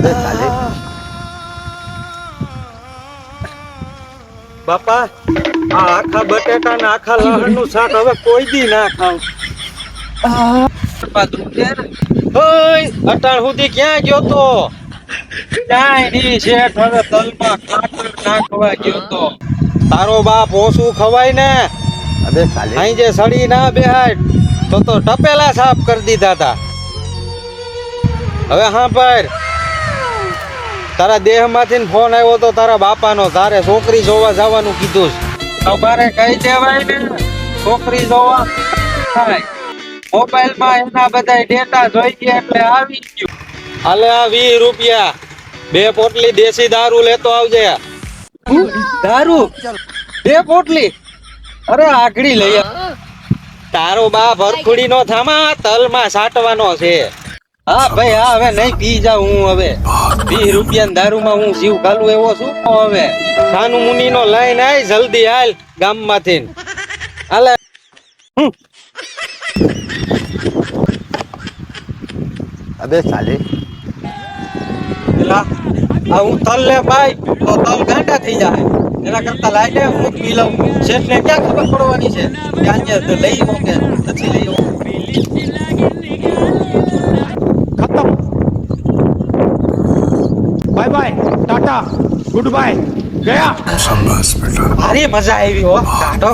અબે સાલે બાપા આ આખા બટેટા ને આખા લહણ નું શાક હવે કોઈ દી ના ખાવ. ઓય અટાણ સુધી ક્યાં ગયો તો? ક્યાંય ની શેઠ હવે તલમાં ખાતર નાખવા ગયો તો. તારો બાપ ઓછું ખવાય ને અબે સાલે અહીં જે સડી ના બેહાય તો ટપેલા સાફ કરી દીધા તા. હવે હા પર તારા દેહ માંથી ફોન આવ્યો તો તારા બાપાનો, તારે છોકરી જોવા જવાનું કીધું છે. તમારે કઈ દેવાય ને છોકરી જોવા થાય. મોબાઈલ માં એના બધા ડેટા જોઈ ગયા એટલે આવી ગયું. હાલે આ 20 રૂપિયા 2 પોટલી દેશી દારૂ લેતો આવજે. દારૂ 2 પોટલી? અરે આગળી લઈ આવ. તારો બા ભરખુડી નો થામા તલમાં સાટવાનો છે. હા ભાઈ હા, હવે નહીં પી જાઉં હું. હવે 20 રૂપિયા દારૂ માં હું જીવ કાલું એવો શું? હવે સાનું મુની નો લઈને આય જલ્દી હાલ ગામ માંથી. હાલે અબે સાલે પેલા આ હું તલ લે ભાઈ તો તલ ગાંડા થઈ જાય. એના કરતા લાઈને હું પી લઉં. શેઠ ને ક્યાં ખબર પડવાની છે કે આજે લઈ આવો કે નથી લઈ આવો. खत्म bye bye tata good bye गया ભારી મજા આવી હો. કાઢો